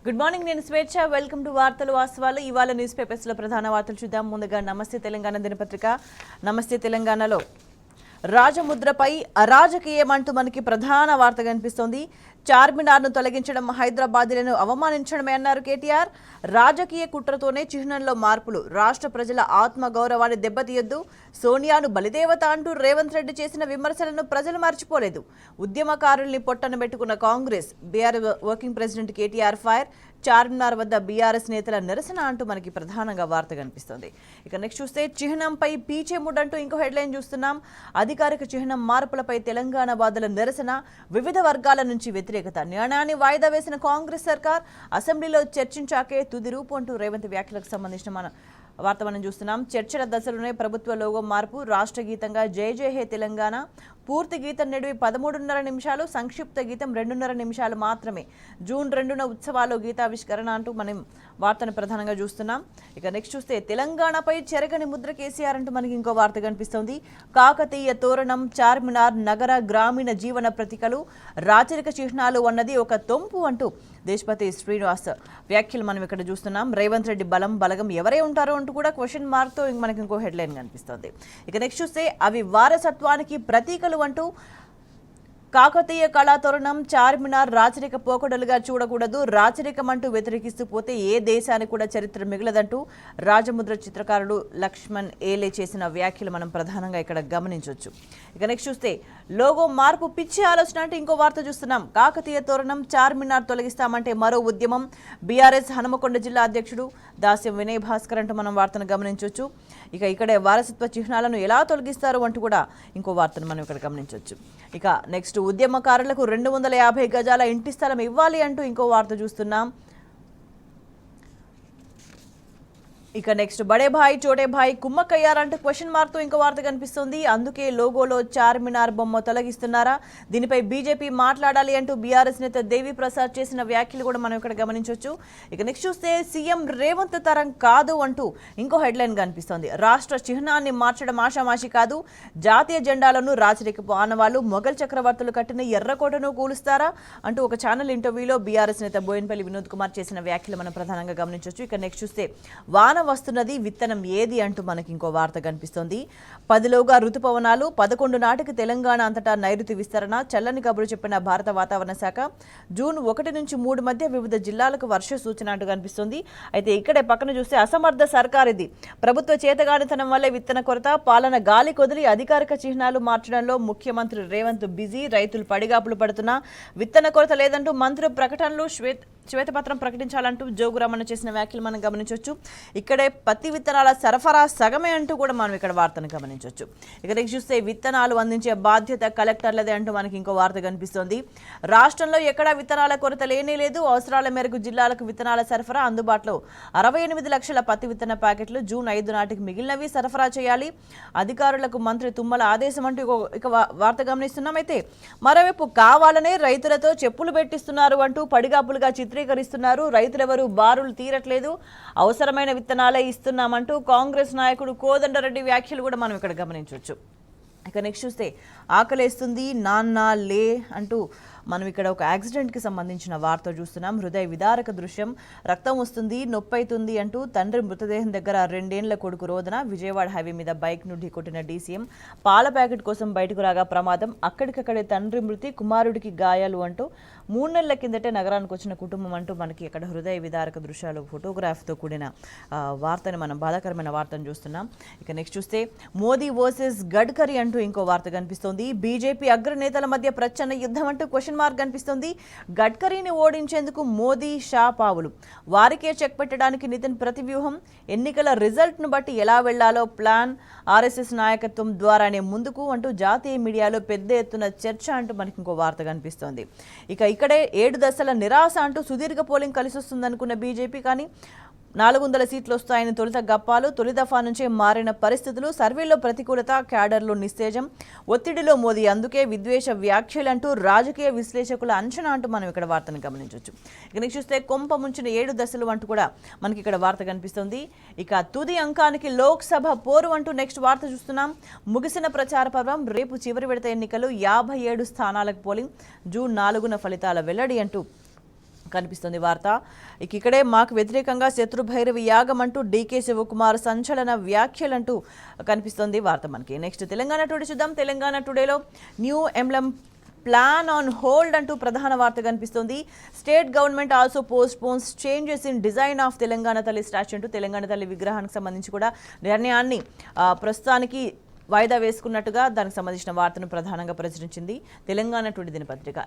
Good morning నేను స్వేచ్ఛ welcome to వార్తలు వాస్తవాలు ఇవాళ న్యూస్ పేపర్స్ లో ప్రధాన వార్తలు చూద్దాం ముందుగా నమస్తే తెలంగాణ దినపత్రిక నమస్తే తెలంగాణలో రాజముద్రపై అరాజకీయం అంటూ మనకి ప్రధాన వార్త కనిపిస్తోంది చార్మినార్ను తొలగించడం హైదరాబాదీలను అవమానించడమే అన్నారు కేటీఆర్ రాజకీయ కుట్రతోనే చిహ్నంలో మార్పులు రాష్ట్ర ప్రజల ఆత్మ గౌరవాన్ని దెబ్బతీయొద్దు సోనియాను బలిదేవత అంటూ రేవంత్ రెడ్డి చేసిన విమర్శలను ప్రజలు మర్చిపోలేదు ఉద్యమకారుల్ని పొట్టన పెట్టుకున్న Congress BRS working president KTR fire Charminar వద్ద బీఆర్ఎస్ నేతల నిరసన అంటూ మనకి ప్రధానంగా వార్త కనిపిస్తుంది ఇక నెక్స్ట్ చూస్తే చిహ్నంపై పీచే ముడంటూ ఇంకో హెడ్లైన్ చూస్తున్నాం అధికారిక చిహ్నం మార్పులపై తెలంగాణ వాదుల నిరసన వివిధ వర్గాల నుంచి వ్యతిరేకత నిర్ణయాన్ని వాయిదా వేసిన కాంగ్రెస్ సర్కార్ అసెంబ్లీలో చర్చించాకే తుది రూపు అంటూ రేవంత్ వ్యాఖ్యలకు సంబంధించిన మన వార్త మనం చూస్తున్నాం చర్చల దశలోనే ప్రభుత్వ లోగో మార్పు రాష్ట్ర గీతంగా జై జై హే తెలంగాణ పూర్తి గీతం నడివి 13.5 నిమిషాలు సంక్షిప్త గీతం 2.5 నిమిషాలు మాత్రమే జూన్ 2న ఉత్సవాలు గీతావిష్కరణ అంటూ మనం వార్తను ప్రధానంగా చూస్తున్నాం ఇక నెక్స్ట్ చూస్తే తెలంగాణపై చెరగని ముద్ర కేసీఆర్ అంటూ మనకి ఇంకో వార్త కనిపిస్తోంది కాకతీయ తోరణం చార్మినార్ నగర గ్రామీణ జీవన ప్రతీకలు రాచరిక చిహ్నాలు అన్నది ఒక తొంపు అంటూ దేశపతి శ్రీనివాస్ వ్యాఖ్యలు మనం ఇక్కడ చూస్తున్నాం రేవంత్ రెడ్డి బలం బలగం ఎవరే ఉంటారో అంటూ కూడా క్వశ్చన్ మార్క్తో మనకి ఇంకో హెడ్లైన్ కనిపిస్తుంది ఇక నెక్స్ట్ చూస్తే అవి వారసత్వానికి ప్రతీకలు అంటూ కాకతీయ కళాతోరణం చార్మినార్ రాచరిక పోకడలుగా చూడకూడదు రాచరికం అంటూ వ్యతిరేకిస్తూ పోతే ఏ దేశానికి కూడా చరిత్ర మిగలదంటూ రాజముద్ర చిత్రకారుడు లక్ష్మణ్ ఏలే చేసిన వ్యాఖ్యలు మనం ప్రధానంగా ఇక్కడ గమనించవచ్చు ఇక నెక్స్ట్ చూస్తే లోగో మార్పు పిచ్చి ఆలోచన అంటే ఇంకో వార్త చూస్తున్నాం కాకతీయ తోరణం చార్మినార్ తొలగిస్తామంటే మరో ఉద్యమం బీఆర్ఎస్ హనుమకొండ జిల్లా అధ్యక్షుడు దాస్యం వినయ్ భాస్కర్ అంటూ మనం వార్తను గమనించవచ్చు ఇక ఇక్కడే వారసత్వ చిహ్నాలను ఎలా తొలగిస్తారు అంటూ కూడా ఇంకో వార్తను మనం ఇక్కడ గమనించవచ్చు ఇక నెక్స్ట్ ఉద్యమకారులకు 250 గజాల ఇంటి స్థలం ఇవ్వాలి అంటూ ఇంకో వార్త చూస్తున్నాం ఇక నెక్స్ట్ బడే భాయ్ చోటే భాయ్ కుమ్మక్కయ్యారంటూ క్వశ్చన్ మార్క్తో ఇంకో వార్త కనిపిస్తుంది అందుకే లోగోలో చార్మినార్ బొమ్మ తొలగిస్తున్నారా దీనిపై బీజేపీ మాట్లాడాలి అంటూ బీఆర్ఎస్ నేత దేవి ప్రసాద్ చేసిన వ్యాఖ్యలు కూడా మనం ఇక్కడ గమనించవచ్చు ఇక నెక్స్ట్ చూస్తే సీఎం రేవంత్ తరం కాదు అంటూ ఇంకో హెడ్లైన్ కనిపిస్తోంది రాష్ట్ర చిహ్నాన్ని మార్చడం ఆషామాషి కాదు జాతీయ జెండాలను రాచరికపు ఆనవాళ్లు మొఘల్ చక్రవర్తులు కట్టిన ఎర్రకోటను కూలుస్తారా అంటూ ఒక ఛానల్ ఇంటర్వ్యూలో బీఆర్ఎస్ నేత బోయినపల్లి వినోద్ కుమార్ చేసిన వ్యాఖ్యలు మనం ప్రధానంగా గమనించవచ్చు ఇక నెక్స్ట్ చూస్తే వాన వస్తున్నది విత్తనం ఏది అంటూ మనకి ఇంకో వార్త కనిపిస్తోంది 10లోగా ఋతుపవనాలు 11 నాటికి తెలంగాణ అంతటా నైరుతి విస్తరణ చల్లని కబురు చెప్పిన భారత వాతావరణ శాఖ జూన్ 1 నుంచి 3 మధ్య వివిధ జిల్లాలకు వర్ష సూచన అంటూ కనిపిస్తుంది అయితే ఇక్కడే పక్కన చూస్తే అసమర్థ సర్కార్ ఇది ప్రభుత్వ చేతగానితనం వల్లే విత్తన కొరత పాలన గాలి కొదిలి అధికారిక చిహ్నాలు మార్చడంలో ముఖ్యమంత్రి రేవంత్ బిజీ రైతులు పడిగాపులు పడుతున్నా విత్తన కొరత లేదంటూ మంత్రి ప్రకటనలు శ్వేతపత్రం ప్రకటించాలంటూ జోగురామన్న చేసిన వ్యాఖ్యలు మనం గమనించవచ్చు ఇక్కడే పత్తి విత్తనాల సరఫరా సగమే అంటూ కూడా మనం ఇక్కడ వార్తను గమనించవచ్చు ఇక చూస్తే విత్తనాలు అందించే బాధ్యత కలెక్టర్లదే అంటూ మనకి ఇంకో వార్త కనిపిస్తోంది రాష్ట్రంలో ఎక్కడా విత్తనాల కొరత లేనే లేదు అవసరాల మేరకు జిల్లాలకు విత్తనాల సరఫరా అందుబాటులో 68 లక్షల పత్తి విత్తన ప్యాకెట్లు జూన్ 5 నాటికి మిగిలినవి సరఫరా చేయాలి అధికారులకు మంత్రి తుమ్మల ఆదేశం అంటూ ఇక వార్త గమనిస్తున్నాం అయితే మరోవైపు కావాలనే రైతులతో చెప్పులు పెట్టిస్తున్నారు అంటూ పడిగాపులుగా చిత్రీకరిస్తున్నారు రైతులెవరూ బారులు తీరట్లేదు అవసరమైన విత్తనాలే ఇస్తున్నామంటూ కాంగ్రెస్ నాయకుడు కోదండరెడ్డి వ్యాఖ్యలు కూడా మనం ఇక్కడ గమనించవచ్చు ఇక నెక్స్ట్ చూస్తే ఆకలేస్తుంది నాన్న లే అంటూ మనం ఇక్కడ ఒక యాక్సిడెంట్కి సంబంధించిన వార్త చూస్తున్నాం హృదయ విదారక దృశ్యం రక్తం వస్తుంది నొప్పి అవుతుంది అంటూ తండ్రి మృతదేహం దగ్గర 2 ఏళ్ల కొడుకు రోదన విజయవాడ హైవే మీద బైక్ను ఢీకొట్టిన డీసీఎం పాల ప్యాకెట్ కోసం బయటకు రాగా ప్రమాదం అక్కడికక్కడే తండ్రి మృతి కుమారుడికి గాయాలు అంటూ 3 నెలల కిందటే నగరానికి వచ్చిన కుటుంబం అంటూ మనకి ఇక్కడ హృదయ విదారక దృశ్యాలు ఫోటోగ్రాఫ్తో కూడిన వార్తని మనం బాధాకరమైన వార్తను చూస్తున్నాం ఇక నెక్స్ట్ చూస్తే మోదీ వర్సెస్ గడ్కరీ అంటూ ఇంకో వార్త కనిపిస్తోంది బీజేపీ అగ్రనేతల మధ్య ప్రచండ యుద్ధం అంటూ క్వశ్చన్ మార్క్ కనిపిస్తోంది గడ్కరీని ఓడించేందుకు మోదీ షా పావులు వారికే చెక్ పెట్టడానికి నితిన్ ప్రతివ్యూహం ఎన్నికల రిజల్ట్ను బట్టి ఎలా వెళ్లాలో ప్లాన్ ఆర్ఎస్ఎస్ నాయకత్వం ద్వారానే ముందుకు అంటూ జాతీయ మీడియాలో పెద్ద ఎత్తున చర్చ అంటూ మనకి ఇంకో వార్త కనిపిస్తోంది ఇక ఇక్కడే 7 దశల నిరాశ అంటూ సుదీర్ఘ పోలింగ్ కలిసి వస్తుందనుకున్న బీజేపీ కానీ 400 సీట్లు వస్తాయని తొలుత గప్పాలు తొలి దఫా నుంచే మారిన పరిస్థితులు సర్వేలో ప్రతికూలత క్యాడర్లో నిస్తేజం ఒత్తిడిలో మోదీ అందుకే విద్వేష వ్యాఖ్యలంటూ రాజకీయ విశ్లేషకుల అంచనా అంటూ మనం ఇక్కడ వార్తను గమనించవచ్చు ఇక నెక్స్ట్ చూస్తే కొంప ముంచిన 7 దశలు అంటూ కూడా మనకి ఇక్కడ వార్త కనిపిస్తుంది ఇక తుది అంకానికి లోక్సభ పోరు అంటూ నెక్స్ట్ వార్త చూస్తున్నాం ముగిసిన ప్రచార పర్వం రేపు చివరి విడత ఎన్నికలు 57 స్థానాలకు పోలింగ్ జూన్ 4న ఫలితాల వెల్లడి అంటూ కనిపిస్తుంది వార్త. ఇక్కడే మాకు వ్యతిరేకంగా శత్రుభైరవి యాగం అంటూ డీకే శివకుమార్ సంచలన వ్యాఖ్యలంటూ కనిపిస్తుంది వార్త మనకి. నెక్స్ట్ తెలంగాణ టుడే చూద్దాం. తెలంగాణ టుడేలో new emblem plan on hold అంటూ ప్రధాన వార్త కనిపిస్తుంది. State government also postpone changes in design of Telangana Thalli statue అంటూ తెలంగాణ తల్లి విగ్రహానికి సంబంధించి కూడా నిర్ణయాన్ని ప్రస్తుతానికి వాయిదా వేసుకున్నట్టుగా దానికి సంబంధించిన వార్తను ప్రధానంగా ప్రచురించింది తెలంగాణ టుడే దినపత్రిక.